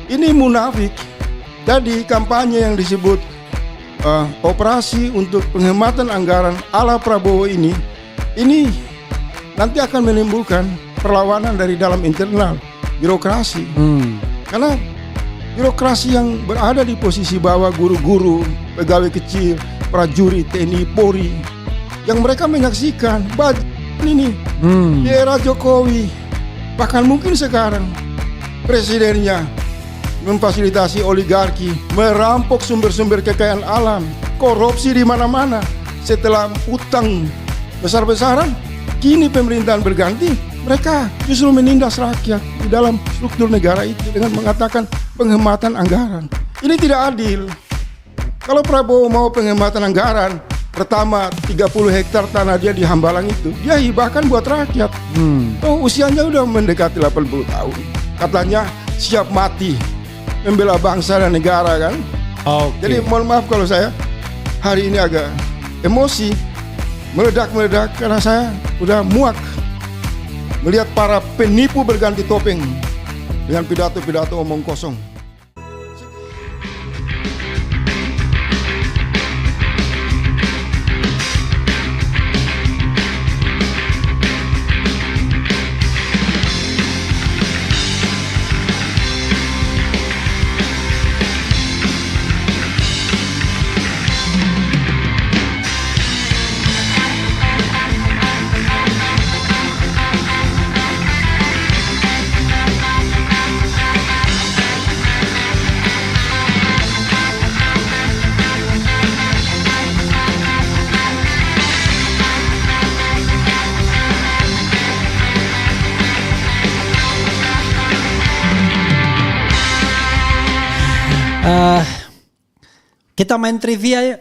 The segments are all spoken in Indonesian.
Ini munafik. Jadi kampanye yang disebut operasi untuk penghematan anggaran ala Prabowo ini nanti akan menimbulkan perlawanan dari dalam internal birokrasi. Karena birokrasi yang berada di posisi bawah, guru-guru, pegawai kecil, prajurit, TNI, Polri, yang mereka menyaksikan ini di era Jokowi, bahkan mungkin sekarang presidennya memfasilitasi oligarki, merampok sumber-sumber kekayaan alam, korupsi di mana-mana. Setelah utang besar-besaran, kini pemerintahan berganti, mereka justru menindas rakyat di dalam struktur negara itu dengan mengatakan penghematan anggaran. Ini tidak adil. Kalau Prabowo mau penghematan anggaran, pertama 30 hektar tanah dia di Hambalang itu, dia hibahkan buat rakyat. Usianya udah mendekati 80 tahun. Katanya siap mati membela bangsa dan negara kan. Jadi mohon maaf kalau saya hari ini agak emosi, meledak-meledak karena saya udah muak melihat para penipu berganti topeng dengan pidato-pidato omong kosong. Kita main trivia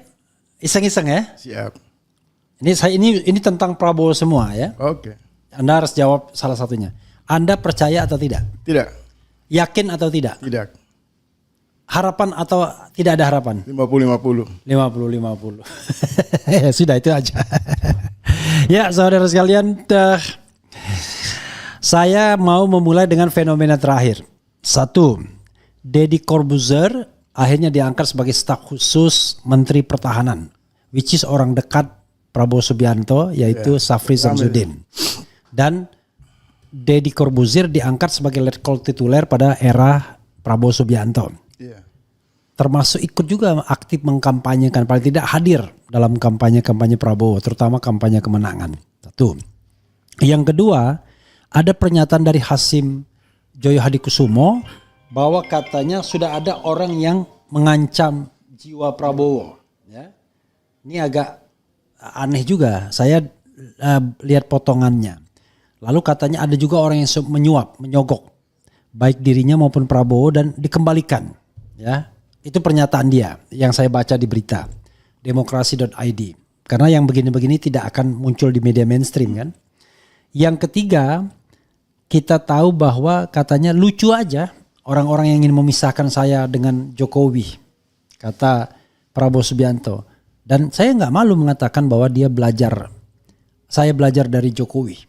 iseng-iseng ya. Siap. Ini tentang Prabowo semua ya. Oke. Anda harus jawab salah satunya. Anda percaya atau tidak? Tidak. Yakin atau tidak? Tidak. Harapan atau tidak ada harapan? 50-50. 50-50. Ya sudah itu aja. Ya saudara sekalian, saya mau memulai dengan fenomena terakhir. 1. Deddy Corbuzier akhirnya diangkat sebagai staf khusus Menteri Pertahanan, which is orang dekat Prabowo Subianto, yaitu Safri Samsudin. Dan Deddy Corbuzier diangkat sebagai letkol tituler pada era Prabowo Subianto. Termasuk ikut juga aktif mengkampanyekan, paling tidak hadir dalam kampanye-kampanye Prabowo, terutama kampanye kemenangan. 1. Yang kedua, ada pernyataan dari Hasim Joyo Hadikusumo bahwa katanya sudah ada orang yang mengancam jiwa Prabowo. Ya. Ini agak aneh juga. Saya lihat potongannya. Lalu katanya ada juga orang yang menyuap, menyogok, baik dirinya maupun Prabowo dan dikembalikan. Ya, itu pernyataan dia yang saya baca di berita demokrasi.id. Karena yang begini-begini tidak akan muncul di media mainstream kan. Yang ketiga, kita tahu bahwa katanya lucu aja. Orang-orang yang ingin memisahkan saya dengan Jokowi, kata Prabowo Subianto. Dan saya nggak malu mengatakan bahwa saya belajar dari Jokowi.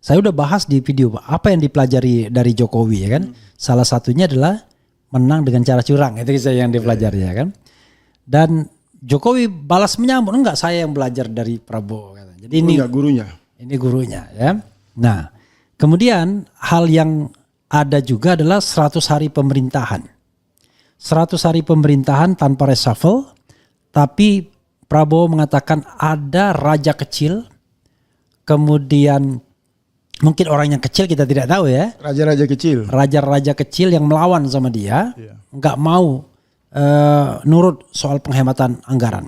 Saya udah bahas di video apa yang dipelajari dari Jokowi ya kan. Salah satunya adalah menang dengan cara curang, itu saya yang dipelajari ya kan. Dan Jokowi balas menyambut, enggak saya yang belajar dari Prabowo. Jadi ini gurunya ya. Nah kemudian hal yang ada juga adalah 100 hari pemerintahan. 100 hari pemerintahan tanpa reshuffle, tapi Prabowo mengatakan ada raja kecil, kemudian mungkin orang yang kecil kita tidak tahu ya. Raja-raja kecil. Raja-raja kecil yang melawan sama dia, nggak mau nurut soal penghematan anggaran.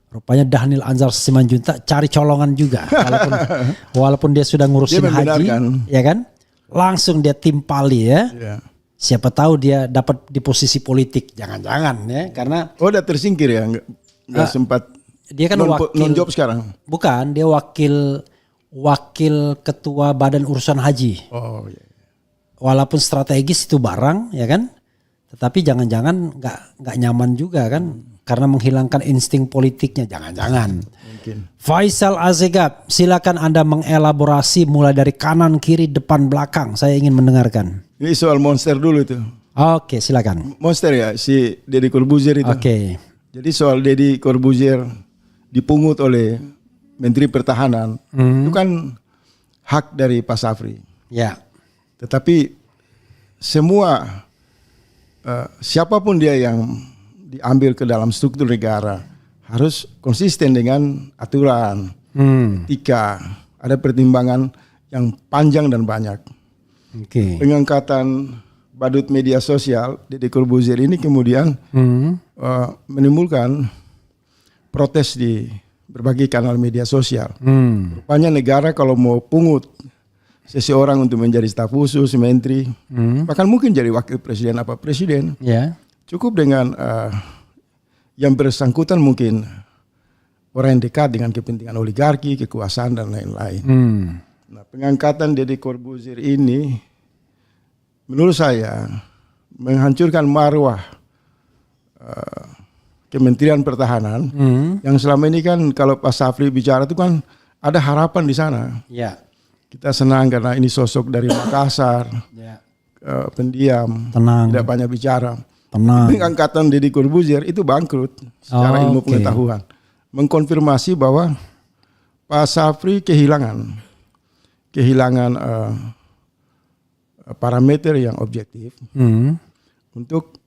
Rupanya Dhanil Anzar Simanjuntak cari colongan juga, walaupun dia sudah ngurusin haji, ya kan? Langsung dia timpali ya. Siapa tahu dia dapat di posisi politik, jangan-jangan ya, karena udah tersingkir ya, nggak sempat. Dia kan non-job sekarang. Bukan, dia wakil ketua Badan Urusan Haji. Walaupun strategis itu barang, ya kan, tetapi jangan-jangan nggak nyaman juga kan, karena menghilangkan insting politiknya, jangan-jangan. Mungkin. Faisal Azegab, silakan Anda mengelaborasi mulai dari kanan, kiri, depan, belakang. Saya ingin mendengarkan. Ini soal monster dulu itu. Oke, silakan. Monster ya si Deddy Corbuzier itu. Oke. Jadi soal Deddy Corbuzier dipungut oleh Menteri Pertahanan itu kan hak dari Pak Safri. Ya. Tetapi semua siapapun dia yang diambil ke dalam struktur negara harus konsisten dengan aturan, etika, ada pertimbangan yang panjang dan banyak. Oke. Pengangkatan badut media sosial Deddy Corbuzier ini kemudian menimbulkan protes di berbagai kanal media sosial. Rupanya negara kalau mau pungut seseorang untuk menjadi staf khusus, menteri, bahkan mungkin jadi wakil presiden apa presiden, cukup dengan yang bersangkutan mungkin orang yang dekat dengan kepentingan oligarki, kekuasaan dan lain-lain. Nah, pengangkatan Deddy Corbuzier ini menurut saya menghancurkan marwah Kementerian Pertahanan yang selama ini kan kalau Pak Safri bicara itu kan ada harapan di sana. Ya. Kita senang karena ini sosok dari Makassar, pendiam, Tenang. tidak banyak bicara. Tenang. Pengangkatan Deddy Corbuzier itu bangkrut secara ilmu pengetahuan, mengkonfirmasi bahwa Pak Safri kehilangan parameter yang objektif untuk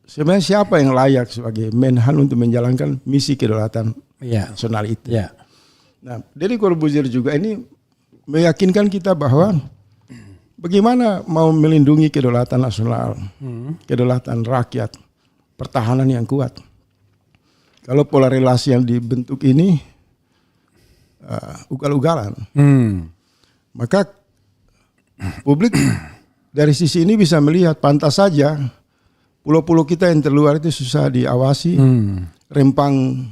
sebenarnya siapa yang layak sebagai Menhan untuk menjalankan misi kedaulatan nasional itu. Ya. Nah, Deddy Corbuzier juga ini meyakinkan kita bahwa bagaimana mau melindungi kedaulatan nasional, kedaulatan rakyat, pertahanan yang kuat. Kalau pola relasi yang dibentuk ini ugal-ugalan, maka publik dari sisi ini bisa melihat pantas saja pulau-pulau kita yang terluar itu susah diawasi, rempang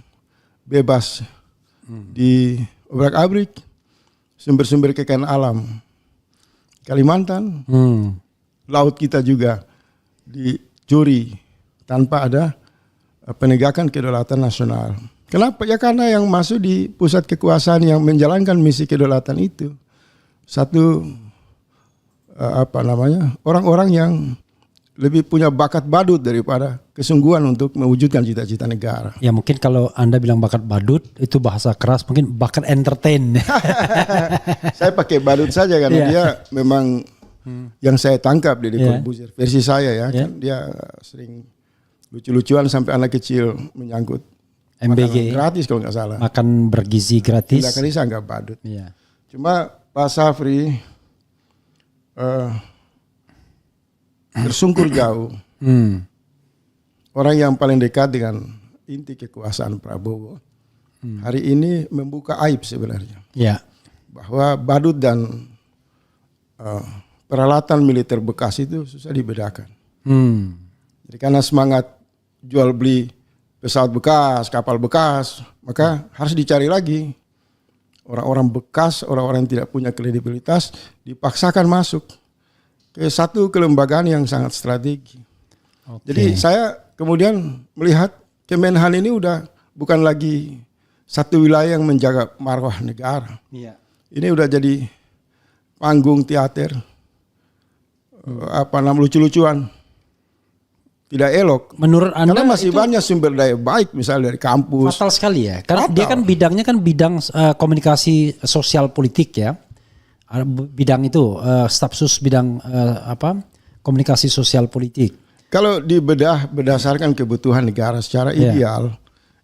bebas di obrak-abrik, sumber-sumber kekayaan alam Kalimantan, laut kita juga dicuri tanpa ada penegakan kedaulatan nasional. Kenapa? Ya karena yang masuk di pusat kekuasaan yang menjalankan misi kedaulatan itu satu orang-orang yang lebih punya bakat badut daripada kesungguhan untuk mewujudkan cita-cita negara. Ya mungkin kalau Anda bilang bakat badut itu bahasa keras, mungkin bakat entertain. Saya pakai badut saja karena dia memang yang saya tangkap Deddy Corbuzier versi saya ya, kan dia sering lucu-lucuan sampai anak kecil menyangkut MBG gratis kalau nggak salah. Makan bergizi gratis. Tindakan ini saya nggak badut. Ya. Cuma Pak Safri bersungkur jauh. Orang yang paling dekat dengan inti kekuasaan Prabowo hari ini membuka aib sebenarnya. Ya. Bahwa badut dan peralatan militer bekas itu susah dibedakan. Jadi karena semangat jual beli pesawat bekas, kapal bekas, maka harus dicari lagi orang-orang bekas, orang-orang yang tidak punya kredibilitas dipaksakan masuk ke satu kelembagaan yang sangat strategi. Jadi saya kemudian melihat Kemenhan ini udah bukan lagi satu wilayah yang menjaga marwah negara. Ini udah jadi panggung teater, lucu-lucuan, tidak elok. Menurut Anda karena masih banyak sumber daya baik misalnya dari kampus. Fatal sekali ya, karena dia kan bidangnya kan bidang komunikasi sosial politik ya. Bidang itu staf khusus bidang komunikasi sosial politik. Kalau dibedah berdasarkan kebutuhan negara secara ideal,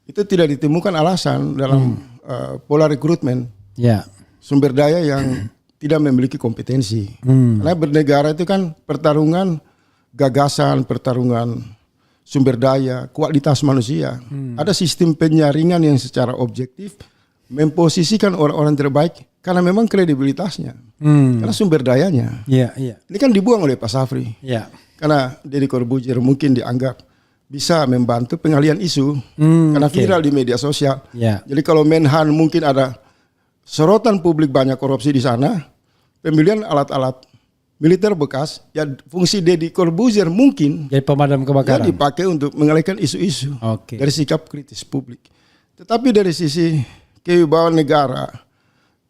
itu tidak ditemukan alasan dalam pola rekrutmen sumber daya yang tidak memiliki kompetensi. Karena bernegara itu kan pertarungan gagasan, pertarungan sumber daya, kualitas manusia. Ada sistem penyaringan yang secara objektif memposisikan orang-orang terbaik karena memang kredibilitasnya, karena sumber dayanya. Ini kan dibuang oleh Pak Safri. Karena Deddy Corbuzier mungkin dianggap bisa membantu pengalihan isu karena viral di media sosial. Jadi kalau Menhan mungkin ada sorotan publik banyak korupsi di sana, pembelian alat-alat militer bekas, ya fungsi Deddy Corbuzier mungkin jadi pemadam kebakaran dipakai untuk mengalihkan isu-isu dari sikap kritis publik. Tetapi dari sisi kewibawaan negara,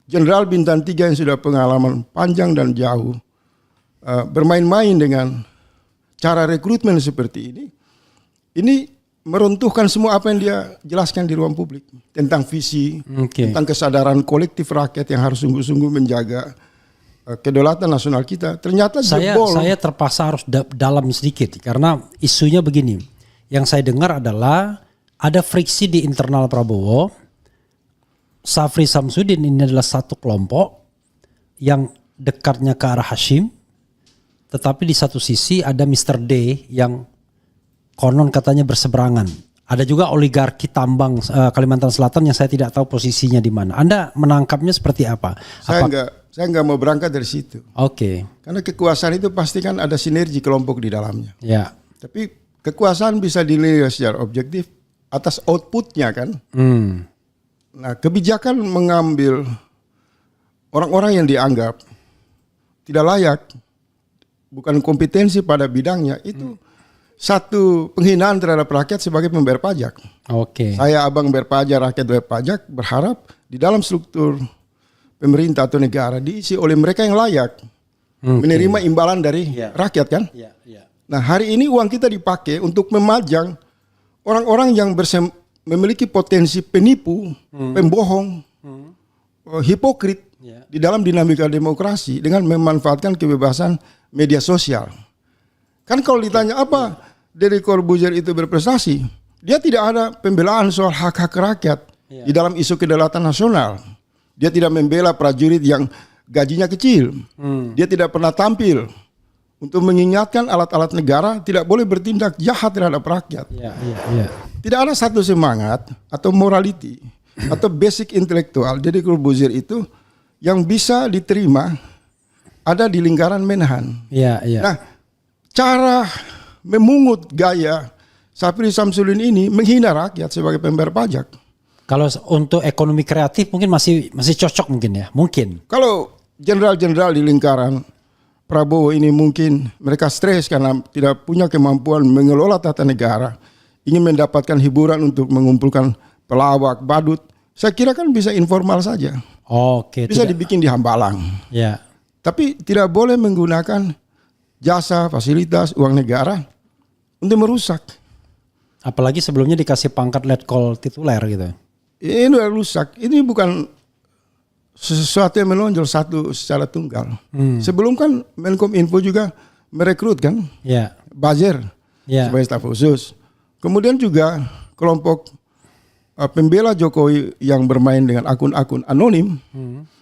Jenderal Bintang 3 yang sudah pengalaman panjang dan jauh bermain-main dengan cara rekrutmen seperti ini meruntuhkan semua apa yang dia jelaskan di ruang publik tentang visi, tentang kesadaran kolektif rakyat yang harus sungguh-sungguh menjaga kedaulatan nasional kita. Ternyata jebol. Saya terpaksa harus dalam sedikit karena isunya begini. Yang saya dengar adalah ada friksi di internal Prabowo. Safri Samsudin ini adalah satu kelompok yang dekatnya ke arah Hashim, tetapi di satu sisi ada Mr. D yang konon katanya berseberangan. Ada juga oligarki tambang Kalimantan Selatan yang saya tidak tahu posisinya di mana. Anda menangkapnya seperti apa? Saya nggak mau berangkat dari situ. Oke. Karena kekuasaan itu pasti kan ada sinergi kelompok di dalamnya. Ya. Tapi kekuasaan bisa dinilai secara objektif atas outputnya kan. Nah, kebijakan mengambil orang-orang yang dianggap tidak layak, bukan kompetensi pada bidangnya, itu satu penghinaan terhadap rakyat sebagai pembayar pajak. Oke. Saya abang bayar pajak, rakyat bayar pajak, berharap di dalam struktur pemerintah atau negara diisi oleh mereka yang layak menerima imbalan dari rakyat kan. Nah, hari ini uang kita dipakai untuk memajang orang-orang yang memiliki potensi penipu, pembohong, hipokrit di dalam dinamika demokrasi dengan memanfaatkan kebebasan media sosial. Kan kalau ditanya apa Deddy Corbuzier itu berprestasi, dia tidak ada pembelaan soal hak-hak rakyat di dalam isu kedaulatan nasional. Dia tidak membela prajurit yang gajinya kecil. Dia tidak pernah tampil untuk mengingatkan alat-alat negara tidak boleh bertindak jahat terhadap rakyat. Tidak ada satu semangat atau morality atau basic intelektual Deddy Corbuzier itu yang bisa diterima ada di lingkaran Menhan. Nah, cara memungut gaya Safri Samsudin ini menghina rakyat sebagai pembayar pajak. Kalau untuk ekonomi kreatif mungkin masih cocok mungkin ya, mungkin. Kalau jenderal-jenderal di lingkaran Prabowo ini mungkin mereka stres karena tidak punya kemampuan mengelola tata negara, ingin mendapatkan hiburan untuk mengumpulkan pelawak, badut. Saya kira kan bisa informal saja. Oke. Bisa dibikin di Hambalang. Ya. Tapi tidak boleh menggunakan jasa, fasilitas, uang negara untuk merusak. Apalagi sebelumnya dikasih pangkat letkol tituler gitu. Ini udah rusak. Ini bukan sesuatu yang menonjol satu secara tunggal. Sebelum kan Menkominfo juga merekrut kan, buzzer sebagai staf khusus. Kemudian juga kelompok pembela Jokowi yang bermain dengan akun-akun anonim,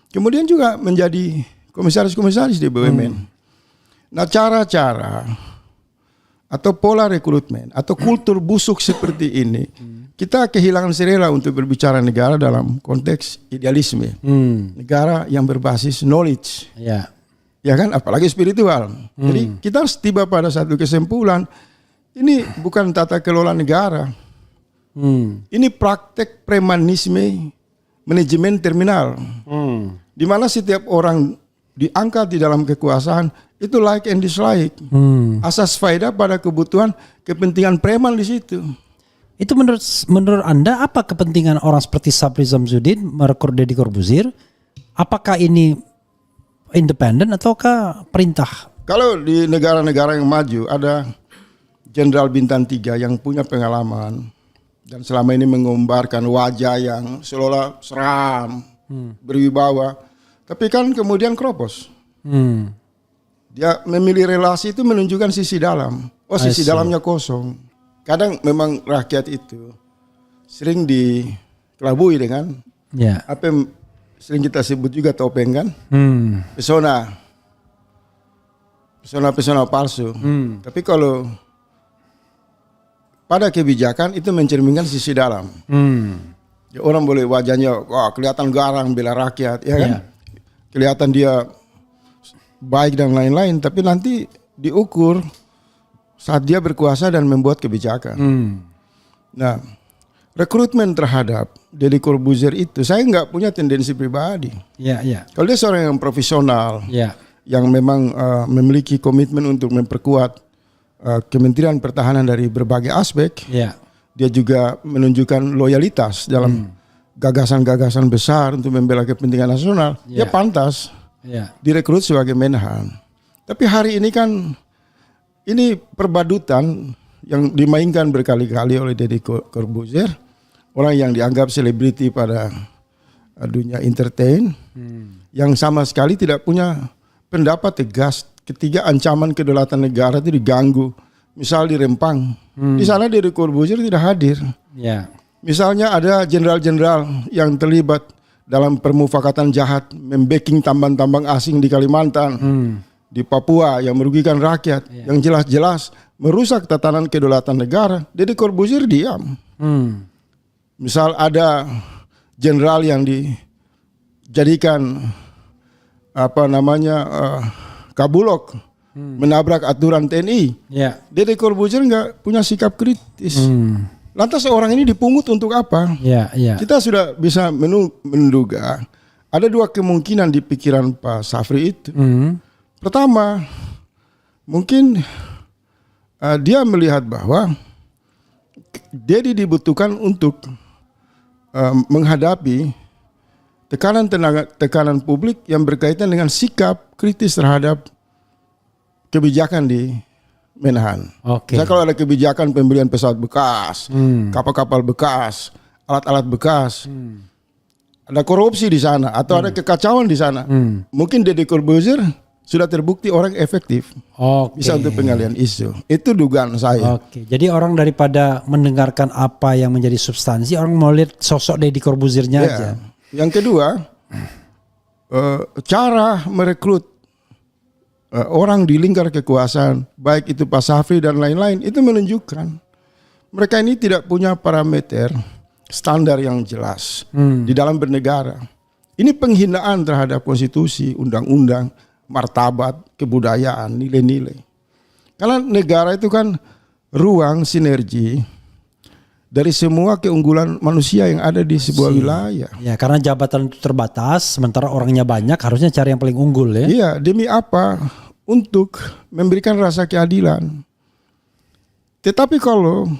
kemudian juga menjadi komisaris-komisaris di BUMN. Nah, cara-cara atau pola rekrutmen atau kultur busuk seperti ini, kita kehilangan selera untuk berbicara negara dalam konteks idealisme. Negara yang berbasis knowledge. Ya kan, apalagi spiritual. Jadi kita harus tiba pada satu kesimpulan, ini bukan tata kelola negara. Ini praktek premanisme manajemen terminal. Di mana setiap orang diangkat di dalam kekuasaan itu like and dislike. Asas faedah pada kebutuhan kepentingan preman di situ. Itu menurut Anda apa kepentingan orang seperti Safri Samsudin merekrut Deddy Corbuzier? Apakah ini independen ataukah perintah? Kalau di negara-negara yang maju ada jenderal bintang 3 yang punya pengalaman dan selama ini menggambarkan wajah yang seolah seram, berwibawa, tapi kan kemudian kropos. Dia memilih relasi itu menunjukkan sisi dalam. Oh, sisi dalamnya kosong. Kadang memang rakyat itu sering dikelabui dengan apa yang sering kita sebut juga topeng kan, pesona palsu. Tapi kalau pada kebijakan itu mencerminkan sisi dalam. Ya, orang boleh wajahnya kelihatan garang bela rakyat, ya kan? Kelihatan dia baik dan lain-lain, tapi nanti diukur saat dia berkuasa dan membuat kebijakan. Nah, rekrutmen terhadap Deddy Corbuzier itu saya nggak punya tendensi pribadi. Kalau dia seorang yang profesional, yang memang memiliki komitmen untuk memperkuat Kementerian Pertahanan dari berbagai aspek, dia juga menunjukkan loyalitas dalam gagasan-gagasan besar untuk membela kepentingan nasional. Dia pantas direkrut sebagai Menhan. Tapi hari ini kan ini perbadutan yang dimainkan berkali-kali oleh Deddy Corbuzier, orang yang dianggap selebriti pada dunia entertain, yang sama sekali tidak punya pendapat tegas ketika ancaman kedaulatan negara itu diganggu. Misal di Rempang, di sana Deddy Corbuzier tidak hadir. Ya. Misalnya ada jenderal-jenderal yang terlibat dalam permufakatan jahat, membacking tambang-tambang asing di Kalimantan, di Papua yang merugikan rakyat, yang jelas-jelas merusak tatanan kedaulatan negara. Deddy Corbuzier diam. Misal ada jenderal yang dijadikan kabulok, menabrak aturan TNI. Deddy Corbuzier nggak punya sikap kritis. Lantas orang ini dipungut untuk apa? Kita sudah bisa menduga ada dua kemungkinan di pikiran Pak Safri itu. Pertama, mungkin dia melihat bahwa Deddy dibutuhkan untuk menghadapi tekanan publik yang berkaitan dengan sikap kritis terhadap kebijakan di Menhan. Misalnya kalau ada kebijakan pembelian pesawat bekas, kapal-kapal bekas, alat-alat bekas, ada korupsi di sana atau ada kekacauan di sana, mungkin Deddy Corbuzier sudah terbukti orang efektif bisa untuk pengalihan isu. Itu dugaan saya. Jadi orang daripada mendengarkan apa yang menjadi substansi, orang mau lihat sosok Deddy Corbuziernya aja. Yang kedua, cara merekrut orang di lingkar kekuasaan, baik itu Pak Safri dan lain-lain, itu menunjukkan mereka ini tidak punya parameter standar yang jelas di dalam bernegara. Ini penghinaan terhadap konstitusi, undang-undang, martabat, kebudayaan, nilai-nilai. Karena negara itu kan ruang sinergi dari semua keunggulan manusia yang ada di sebuah wilayah. Ya, karena jabatan itu terbatas, sementara orangnya banyak, harusnya cari yang paling unggul ya. Iya, demi apa? Untuk memberikan rasa keadilan. Tetapi kalau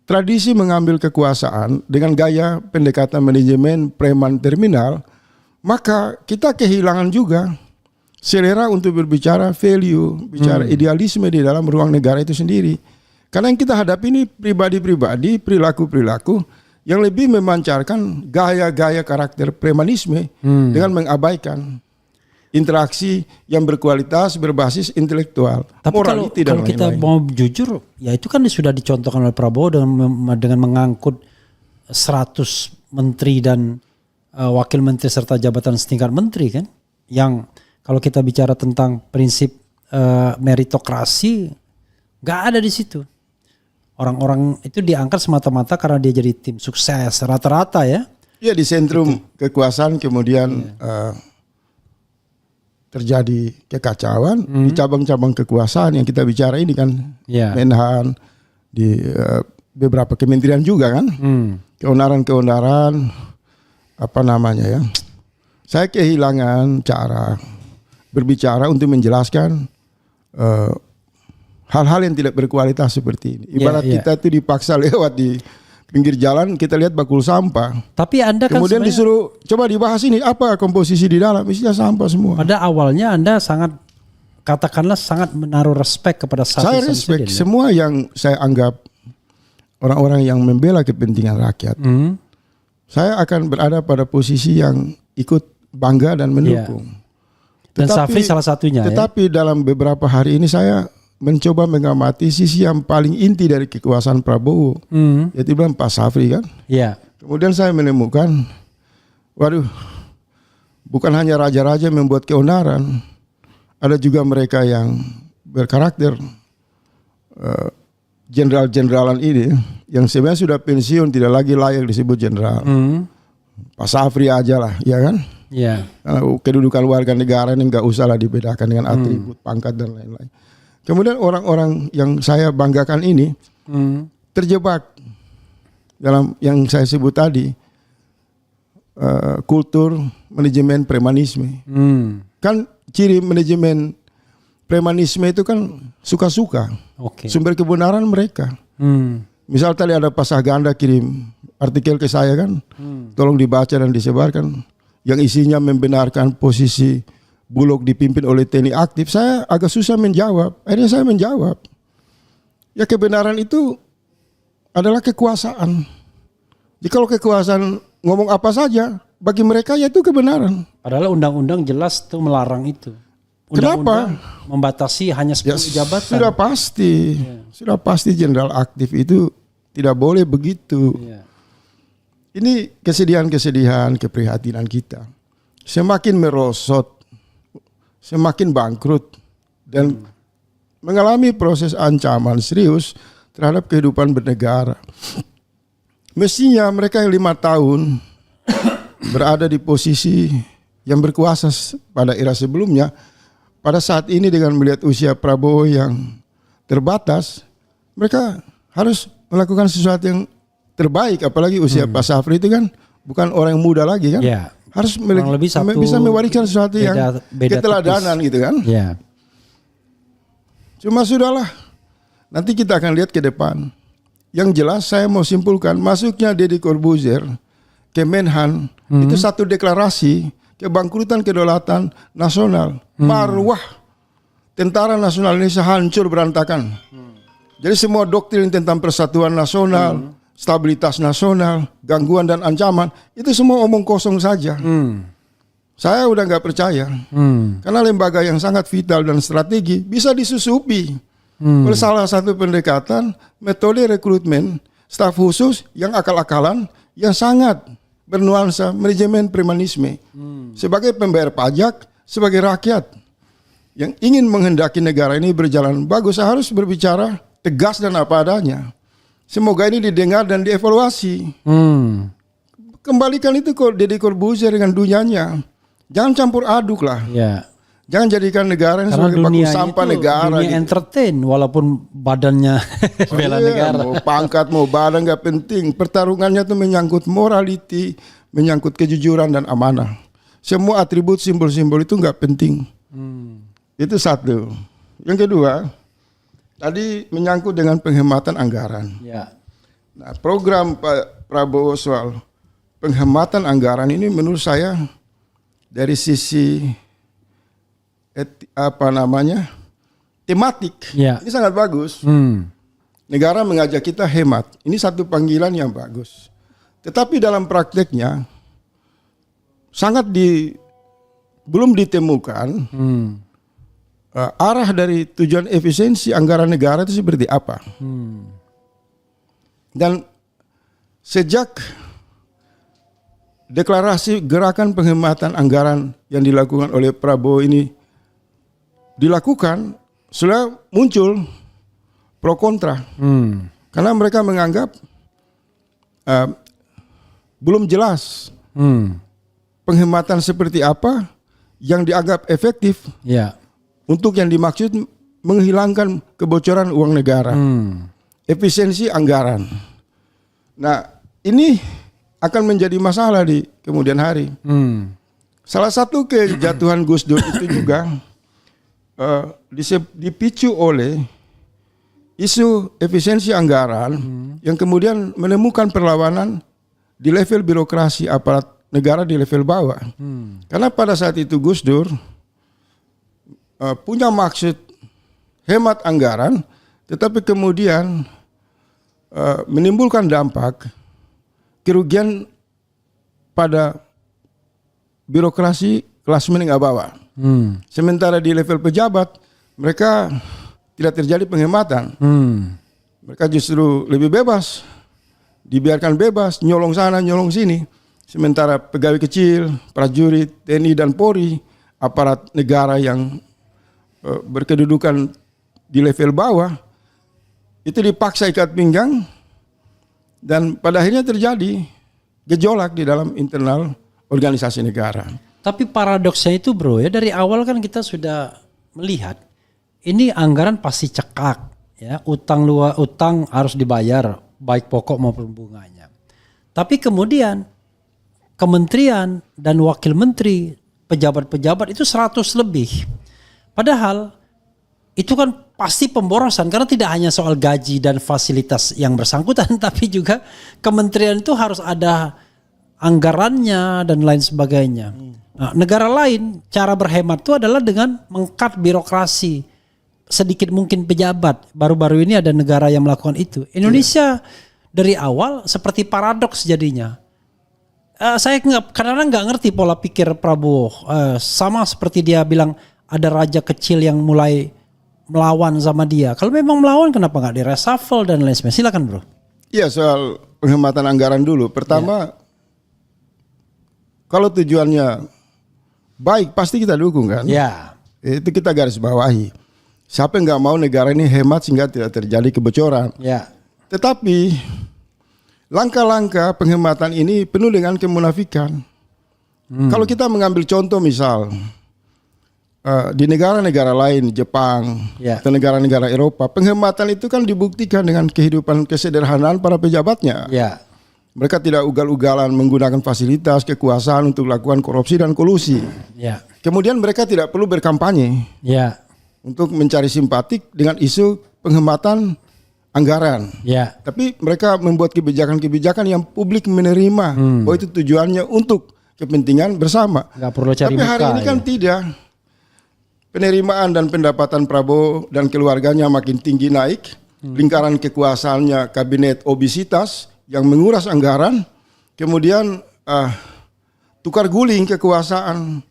tradisi mengambil kekuasaan dengan gaya pendekatan manajemen preman terminal, maka kita kehilangan juga selera untuk berbicara value, bicara idealisme di dalam ruang negara itu sendiri. Karena yang kita hadapi ini pribadi-pribadi, perilaku-perilaku yang lebih memancarkan gaya-gaya karakter premanisme dengan mengabaikan interaksi yang berkualitas berbasis intelektual. Tapi kalau kita mau jujur, ya itu kan sudah dicontohkan oleh Prabowo dengan mengangkut 100 menteri dan wakil menteri serta jabatan setingkat menteri kan. Yang kalau kita bicara tentang prinsip meritokrasi, nggak ada di situ. Orang-orang itu diangkat semata-mata karena dia jadi tim sukses rata-rata ya. Iya, di sentrum kekuasaan kemudian terjadi kekacauan di cabang-cabang kekuasaan yang kita bicara ini kan, Menhan, di beberapa kementerian juga kan, keonaran-keonaran apa namanya ya. Saya kehilangan cara berbicara untuk menjelaskan hal-hal yang tidak berkualitas seperti ini. Ibarat kita tuh dipaksa lewat di pinggir jalan, kita lihat bakul sampah. Tapi Anda kan kemudian disuruh coba dibahas ini apa komposisi di dalam, isinya sampah semua. Pada awalnya Anda sangat menaruh respek kepada Safri. Saya respek semua yang saya anggap orang-orang yang membela kepentingan rakyat. Saya akan berada pada posisi yang ikut bangga dan mendukung. Dan Safri salah satunya. Tetapi dalam beberapa hari ini saya mencoba mengamati sisi yang paling inti dari kekuasaan Prabowo, yaitu bilang Pak Safri kan. Kemudian saya menemukan, waduh, bukan hanya raja-raja yang membuat keonaran, ada juga mereka yang berkarakter, jenderal-jeneralan ini yang sebenarnya sudah pensiun, tidak lagi layak disebut jenderal. Pak Safri aja lah, ya kan? Karena kedudukan warga negara ini nggak usah lah dibedakan dengan atribut, pangkat dan lain-lain. Kemudian orang-orang yang saya banggakan ini terjebak dalam yang saya sebut tadi, kultur manajemen premanisme. Kan ciri manajemen premanisme itu kan suka-suka, sumber kebenaran mereka. Misal tadi ada Pasah Ganda kirim artikel ke saya kan, tolong dibaca dan disebarkan, yang isinya membenarkan posisi Bulog dipimpin oleh TNI aktif, saya agak susah menjawab. Akhirnya saya menjawab, ya kebenaran itu adalah kekuasaan. Jadi kalau kekuasaan ngomong apa saja, bagi mereka ya itu kebenaran. Padahal undang-undang jelas tuh melarang itu. Undang-undang membatasi hanya 10 jabatan. Sudah pasti jenderal aktif itu tidak boleh begitu. Ya. Ini kesedihan-kesedihan, keprihatinan kita. Semakin merosot, semakin bangkrut, dan mengalami proses ancaman serius terhadap kehidupan bernegara. Mestinya mereka yang 5 tahun berada di posisi yang berkuasa pada era sebelumnya, pada saat ini dengan melihat usia Prabowo yang terbatas, mereka harus melakukan sesuatu yang terbaik. Apalagi usia Pak Safri itu kan bukan orang yang muda lagi kan. Ya. Harus bisa mewariskan sesuatu yang keteladanan gitu kan. Ya. Cuma sudahlah, nanti kita akan lihat ke depan. Yang jelas saya mau simpulkan, masuknya Deddy Corbuzier ke Menhan itu satu deklarasi kebangkrutan kedaulatan nasional. Marwah tentara nasional Indonesia hancur berantakan. Jadi semua doktrin tentang persatuan nasional, stabilitas nasional, gangguan dan ancaman, itu semua omong kosong saja. Saya udah nggak percaya. Karena lembaga yang sangat vital dan strategi bisa disusupi oleh salah satu pendekatan metode rekrutmen staf khusus yang akal-akalan, yang sangat bernuansa manajemen premanisme. Sebagai pembayar pajak, sebagai rakyat yang ingin menghendaki negara ini berjalan bagus, saya harus berbicara tegas dan apa adanya. Semoga ini didengar dan dievaluasi. Kembalikan itu ke Deddy Corbuzier dengan dunianya. Jangan campur aduk lah. Ya. Jangan jadikan negara ini sebagai baku sampah negara. Dunia entertain walaupun badannya bela negara. Mau pangkat, mau badan gak penting. Pertarungannya itu menyangkut morality, menyangkut kejujuran dan amanah. Semua atribut simbol-simbol itu gak penting. Itu satu. Yang kedua, tadi menyangkut dengan penghematan anggaran. Ya. Nah, program Pak Prabowo soal penghematan anggaran ini menurut saya dari sisi tematik, ya, ini sangat bagus. Negara mengajak kita hemat. Ini satu panggilan yang bagus. Tetapi dalam prakteknya belum ditemukan arah dari tujuan efisiensi anggaran negara itu seperti apa. Dan sejak deklarasi gerakan penghematan anggaran yang dilakukan oleh Prabowo ini dilakukan, sudah muncul pro kontra. Karena mereka menganggap belum jelas penghematan seperti apa yang dianggap efektif. Ya. Untuk yang dimaksud menghilangkan kebocoran uang negara, efisiensi anggaran. Nah, ini akan menjadi masalah di kemudian hari. Salah satu kejatuhan Gus Dur itu juga dipicu oleh isu efisiensi anggaran yang kemudian menemukan perlawanan di level birokrasi aparat negara di level bawah. Karena pada saat itu Gus Dur punya maksud hemat anggaran, tetapi kemudian menimbulkan dampak kerugian pada birokrasi kelas menengah bawah. Sementara di level pejabat mereka tidak terjadi penghematan. Mereka justru lebih bebas, dibiarkan bebas, nyolong sana, nyolong sini. Sementara pegawai kecil, prajurit, TNI dan Polri, aparat negara yang berkedudukan di level bawah, itu dipaksa ikat pinggang dan pada akhirnya terjadi gejolak di dalam internal organisasi negara. Tapi paradoksnya itu bro ya, dari awal kan kita sudah melihat ini anggaran pasti cekak ya, utang harus dibayar baik pokok maupun bunganya. Tapi kemudian kementerian dan wakil menteri, pejabat-pejabat itu 100 lebih. Padahal itu kan pasti pemborosan karena tidak hanya soal gaji dan fasilitas yang bersangkutan, tapi juga kementerian itu harus ada anggarannya dan lain sebagainya. Nah, negara lain cara berhemat itu adalah dengan mengkat birokrasi, sedikit mungkin pejabat. Baru-baru ini ada negara yang melakukan itu. Indonesia dari awal seperti paradoks jadinya. Saya kadang-kadang nggak ngerti pola pikir Prabowo. Sama seperti dia bilang ada raja kecil yang mulai melawan sama dia. Kalau memang melawan kenapa nggak di reshuffle dan lain sebagainya? Silakan bro. Iya, soal penghematan anggaran dulu. Pertama, kalau tujuannya baik pasti kita dukung kan? Ya. Itu kita garis bawahi. Siapa yang nggak mau negara ini hemat sehingga tidak terjadi kebocoran? Ya. Tetapi langkah-langkah penghematan ini penuh dengan kemunafikan. Kalau kita mengambil contoh misal di negara-negara lain, Jepang atau negara-negara Eropa, penghematan itu kan dibuktikan dengan kehidupan kesederhanaan para pejabatnya. Ya. Mereka tidak ugal-ugalan menggunakan fasilitas kekuasaan untuk lakukan korupsi dan kolusi. Ya. Kemudian mereka tidak perlu berkampanye untuk mencari simpatik dengan isu penghematan anggaran. Ya. Tapi mereka membuat kebijakan-kebijakan yang publik menerima bahwa itu tujuannya untuk kepentingan bersama. Nggak perlu cari Tapi hari ini kan tidak. Penerimaan dan pendapatan Prabowo dan keluarganya makin tinggi naik. Lingkaran kekuasaannya kabinet obesitas yang menguras anggaran, kemudian tukar guling kekuasaan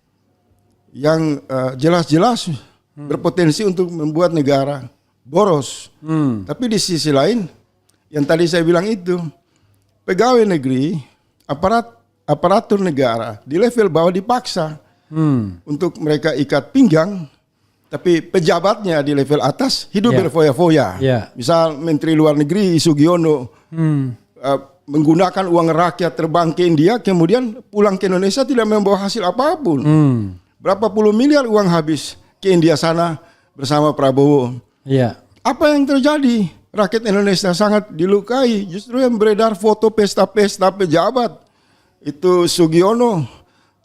yang jelas-jelas berpotensi untuk membuat negara boros. Tapi di sisi lain, yang tadi saya bilang itu, pegawai negeri, aparatur negara di level bawah dipaksa untuk mereka ikat pinggang, tapi pejabatnya di level atas hidup berfoya-foya. Misal Menteri Luar Negeri Sugiono menggunakan uang rakyat terbang ke India, kemudian pulang ke Indonesia tidak membawa hasil apapun. Berapa puluh miliar uang habis ke India sana bersama Prabowo. Apa yang terjadi? Rakyat Indonesia sangat dilukai. Justru yang beredar foto pesta-pesta pejabat itu Sugiono,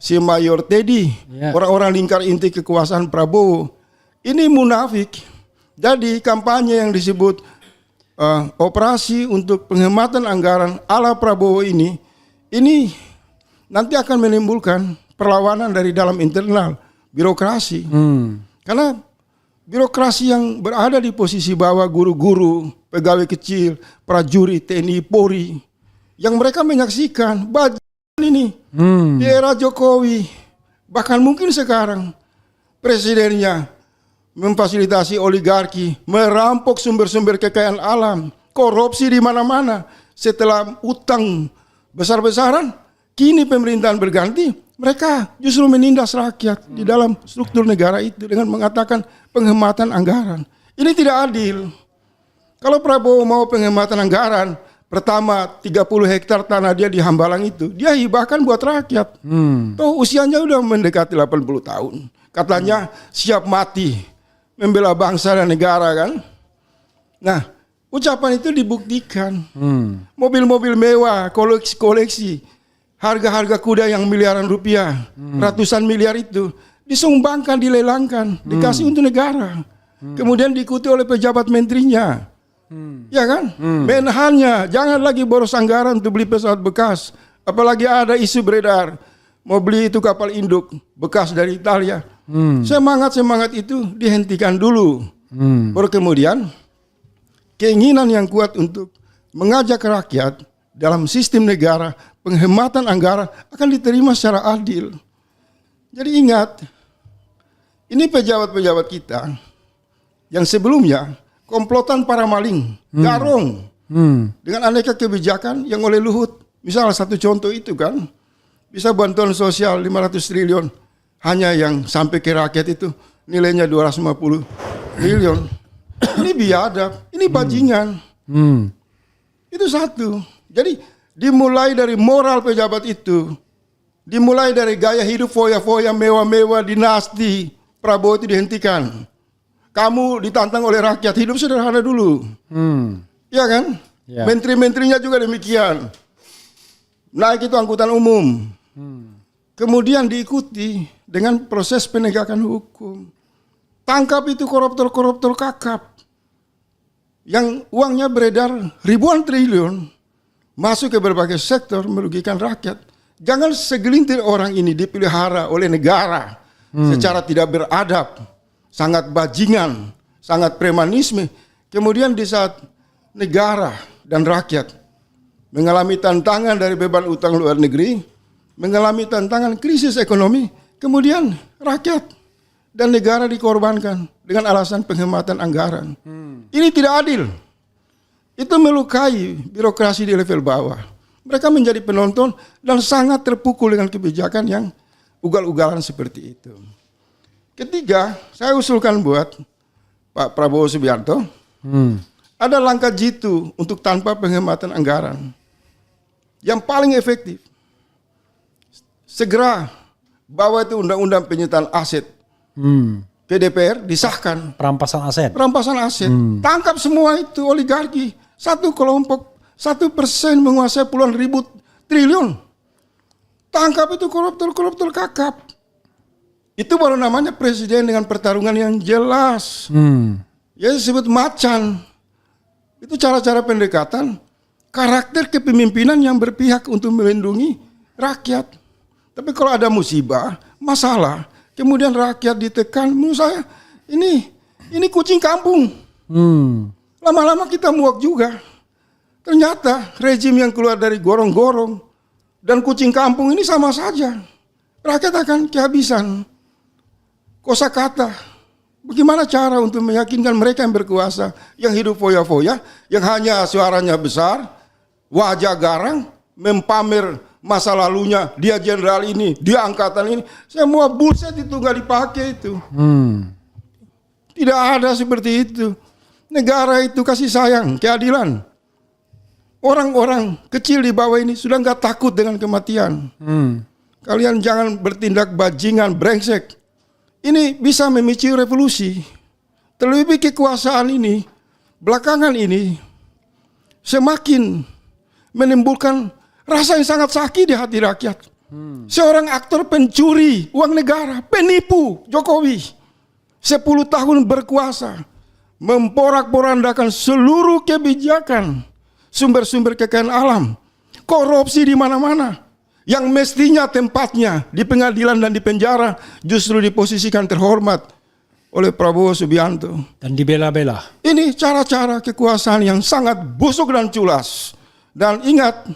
si Mayor Teddy, orang-orang lingkar inti kekuasaan Prabowo. Ini munafik. Jadi kampanye yang disebut operasi untuk penghematan anggaran ala Prabowo ini nanti akan menimbulkan perlawanan dari dalam internal birokrasi. Karena birokrasi yang berada di posisi bawah, guru-guru, pegawai kecil, prajurit, TNI, Polri, yang mereka menyaksikan bajingan ini di era Jokowi, bahkan mungkin sekarang presidennya memfasilitasi oligarki, merampok sumber-sumber kekayaan alam, korupsi di mana-mana. Setelah utang besar-besaran, kini pemerintahan berganti, mereka justru menindas rakyat di dalam struktur negara itu dengan mengatakan penghematan anggaran. Ini tidak adil. Kalau Prabowo mau penghematan anggaran, pertama 30 hektar tanah dia di Hambalang itu, dia hibahkan buat rakyat. Toh usianya udah mendekati 80 tahun. Katanya siap mati membela bangsa dan negara kan. Nah, ucapan itu dibuktikan. Mobil-mobil mewah, koleksi, harga-harga kuda yang miliaran rupiah, ratusan miliar itu disumbangkan, dilelangkan, dikasih untuk negara. Kemudian diikuti oleh pejabat menterinya. Ya kan? Menhannya, jangan lagi boros anggaran untuk beli pesawat bekas. Apalagi ada isu beredar mau beli itu kapal induk bekas dari Italia. Semangat itu dihentikan dulu. Baru kemudian keinginan yang kuat untuk mengajak rakyat dalam sistem negara, penghematan anggaran akan diterima secara adil. Jadi ingat, ini pejabat-pejabat kita yang sebelumnya komplotan para maling, garong, dengan aneka kebijakan yang oleh Luhut. Misal satu contoh itu kan, bisa bantuan sosial 500 triliun. Hanya yang sampai ke rakyat itu nilainya 250 triliun. Ini biadab, ini bajingan. Itu satu. Jadi dimulai dari moral pejabat itu. Dimulai dari gaya hidup foya-foya, mewah-mewah, dinasti. Prabowo itu dihentikan. Kamu ditantang oleh rakyat, hidup sederhana dulu. Iya kan? Menteri-menterinya juga demikian. Naik itu angkutan umum. Kemudian diikuti dengan proses penegakan hukum. Tangkap itu koruptor-koruptor kakap. Yang uangnya beredar ribuan triliun. Masuk ke berbagai sektor merugikan rakyat. Jangan segelintir orang ini dipelihara oleh negara secara tidak beradab, sangat bajingan, sangat premanisme. Kemudian di saat negara dan rakyat mengalami tantangan dari beban utang luar negeri, mengalami tantangan krisis ekonomi, kemudian rakyat dan negara dikorbankan dengan alasan penghematan anggaran. Ini tidak adil. Itu melukai birokrasi di level bawah. Mereka menjadi penonton dan sangat terpukul dengan kebijakan yang ugal-ugalan seperti itu. Ketiga, saya usulkan buat Pak Prabowo Subianto, ada langkah jitu untuk tanpa penghematan anggaran. Yang paling efektif, segera bawa itu undang-undang penyitaan aset ke DPR, disahkan. Perampasan aset. Perampasan aset. Tangkap semua itu oligarki. Satu kelompok 1% menguasai puluhan ribu triliun. Tangkap itu koruptor-koruptor kakap. Itu baru namanya presiden dengan pertarungan yang jelas. Ya disebut macan. Itu cara-cara pendekatan karakter kepemimpinan yang berpihak untuk melindungi rakyat. Tapi kalau ada musibah, masalah, kemudian rakyat ditekan, menurut saya ini kucing kampung. Lama-lama kita muak juga. Ternyata rejim yang keluar dari gorong-gorong dan kucing kampung ini sama saja. Rakyat akan kehabisan kosakata. Bagaimana cara untuk meyakinkan mereka yang berkuasa, yang hidup foya-foya, yang hanya suaranya besar, wajah garang, mempamer masa lalunya, dia jenderal ini, dia angkatan ini. Semua bullshit itu nggak dipakai itu. Tidak ada seperti itu. Negara itu kasih sayang, keadilan. Orang-orang kecil di bawah ini sudah nggak takut dengan kematian. Kalian jangan bertindak bajingan, brengsek. Ini bisa memicu revolusi. Terlebih kekuasaan ini, belakangan ini, semakin menimbulkan rasa yang sangat sakit di hati rakyat. Seorang aktor pencuri uang negara, penipu Jokowi. 10 tahun berkuasa, memporak-porandakan seluruh kebijakan, sumber-sumber kekayaan alam, korupsi di mana-mana. Yang mestinya tempatnya di pengadilan dan di penjara justru diposisikan terhormat oleh Prabowo Subianto. Dan dibela-bela. Ini cara-cara kekuasaan yang sangat busuk dan culas. Dan ingat,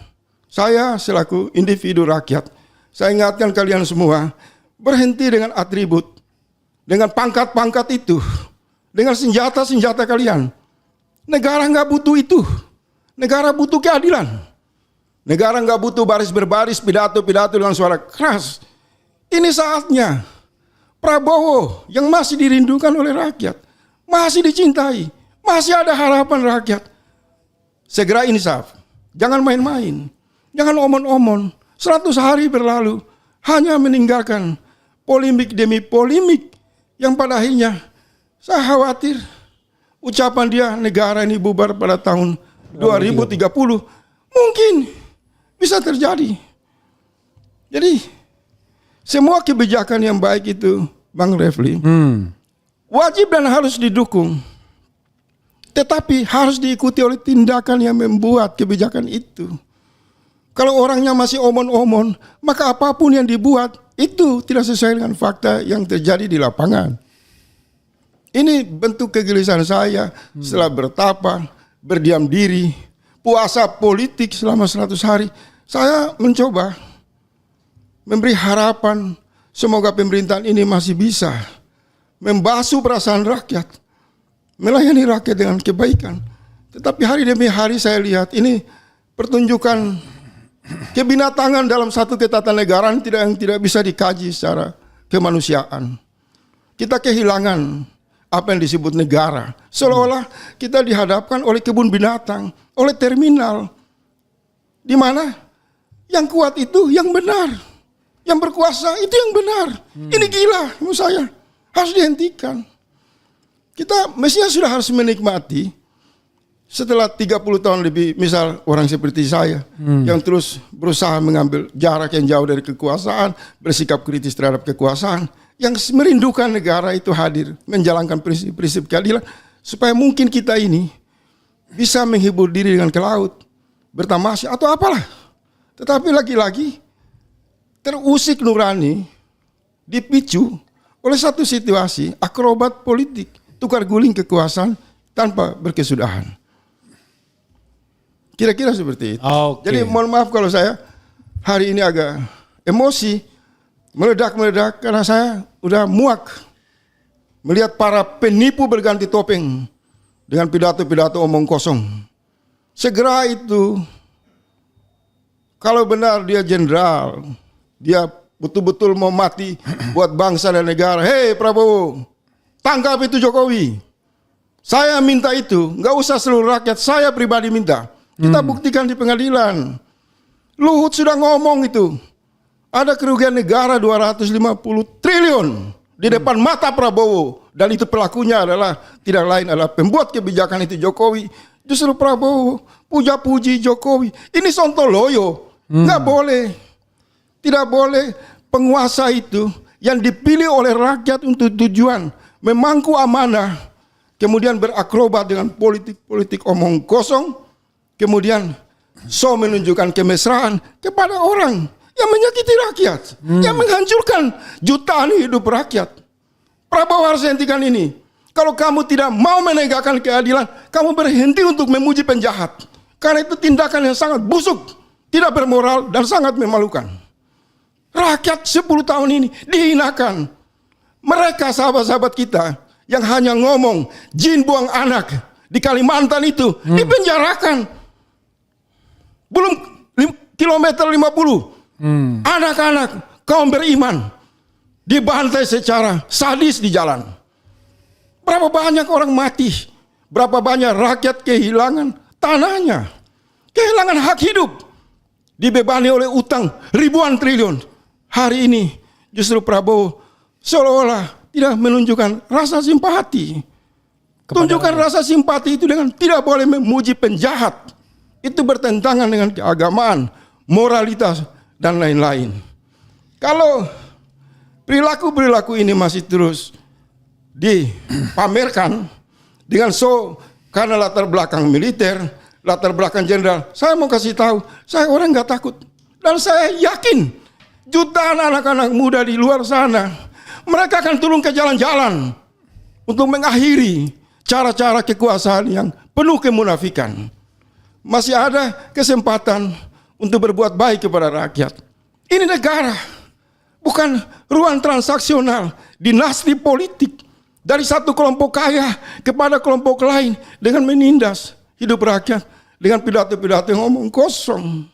saya selaku individu rakyat, saya ingatkan kalian semua, berhenti dengan atribut, dengan pangkat-pangkat itu, dengan senjata-senjata kalian. Negara nggak butuh itu. Negara butuh keadilan. Negara nggak butuh baris berbaris, pidato-pidato dengan suara keras. Ini saatnya Prabowo yang masih dirindukan oleh rakyat, masih dicintai, masih ada harapan rakyat. Segera insaf, jangan main-main, jangan omon-omon. 100 hari berlalu hanya meninggalkan polemik demi polemik yang pada akhirnya saya khawatir ucapan dia negara ini bubar pada tahun 2030 mungkin bisa terjadi. Jadi semua kebijakan yang baik itu, Bang Refli, wajib dan harus didukung. Tetapi harus diikuti oleh tindakan yang membuat kebijakan itu. Kalau orangnya masih omon-omon, maka apapun yang dibuat itu tidak sesuai dengan fakta yang terjadi di lapangan. Ini bentuk kegelisahan saya setelah bertapa, berdiam diri, puasa politik selama 100 hari. Saya mencoba memberi harapan semoga pemerintahan ini masih bisa membasuh perasaan rakyat, melayani rakyat dengan kebaikan. Tetapi hari demi hari saya lihat ini pertunjukan kebinatangan dalam satu ketatanegaraan yang tidak bisa dikaji secara kemanusiaan. Kita kehilangan apa yang disebut negara. Seolah-olah kita dihadapkan oleh kebun binatang, oleh terminal, di mana yang kuat itu yang benar, yang berkuasa itu yang benar. Ini gila menurut saya, harus dihentikan. Kita mestinya sudah harus menikmati setelah 30 tahun lebih, misal orang seperti saya yang terus berusaha mengambil jarak yang jauh dari kekuasaan, bersikap kritis terhadap kekuasaan, yang merindukan negara itu hadir, menjalankan prinsip-prinsip keadilan, supaya mungkin kita ini bisa menghibur diri dengan ke laut, bertamasya atau apalah. Tetapi lagi-lagi terusik nurani, dipicu oleh satu situasi akrobat politik, tukar guling kekuasaan tanpa berkesudahan. Kira-kira seperti itu. Oke. Jadi mohon maaf kalau saya hari ini agak emosi, meledak-meledak karena saya udah muak melihat para penipu berganti topeng dengan pidato-pidato omong kosong. Segera itu, kalau benar dia jenderal, dia betul-betul mau mati buat bangsa dan negara. Hei Prabowo, tangkap itu Jokowi. Saya minta itu, nggak usah seluruh rakyat, saya pribadi minta. Kita buktikan di pengadilan. Luhut sudah ngomong itu. Ada kerugian negara 250 triliun di depan mata Prabowo. Dan itu pelakunya adalah tidak lain adalah pembuat kebijakan itu Jokowi. Justru Prabowo puja-puji Jokowi. Ini sontoloyo. Nggak boleh. Tidak boleh penguasa itu yang dipilih oleh rakyat untuk tujuan memangku amanah. Kemudian berakrobat dengan politik-politik omong kosong. Kemudian menunjukkan kemesraan kepada orang yang menyakiti rakyat, yang menghancurkan jutaan hidup rakyat. Prabowo harus hentikan ini. Kalau kamu tidak mau menegakkan keadilan, kamu berhenti untuk memuji penjahat. Karena itu tindakan yang sangat busuk, tidak bermoral dan sangat memalukan. Rakyat 10 tahun ini dihinakan. Mereka sahabat-sahabat kita yang hanya ngomong jin buang anak di Kalimantan itu dipenjarakan. Belum kilometer 50. Anak-anak kaum beriman dibantai secara sadis di jalan. Berapa banyak orang mati, berapa banyak rakyat kehilangan tanahnya, kehilangan hak hidup, dibebani oleh utang ribuan triliun. Hari ini justru Prabowo seolah-olah tidak menunjukkan rasa simpati. Tunjukkan rasa simpati itu dengan tidak boleh memuji penjahat. Itu bertentangan dengan keagamaan, moralitas, dan lain-lain. Kalau perilaku-perilaku ini masih terus dipamerkan dengan karena latar belakang militer, latar belakang jenderal, saya mau kasih tahu, saya orang nggak takut. Dan saya yakin jutaan anak-anak muda di luar sana, mereka akan turun ke jalan-jalan untuk mengakhiri cara-cara kekuasaan yang penuh kemunafikan. Masih ada kesempatan untuk berbuat baik kepada rakyat. Ini negara, bukan ruang transaksional, dinasti politik dari satu kelompok kaya kepada kelompok lain dengan menindas hidup rakyat dengan pidato-pidato yang ngomong kosong.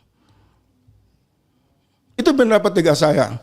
Itu pendapat tegas saya.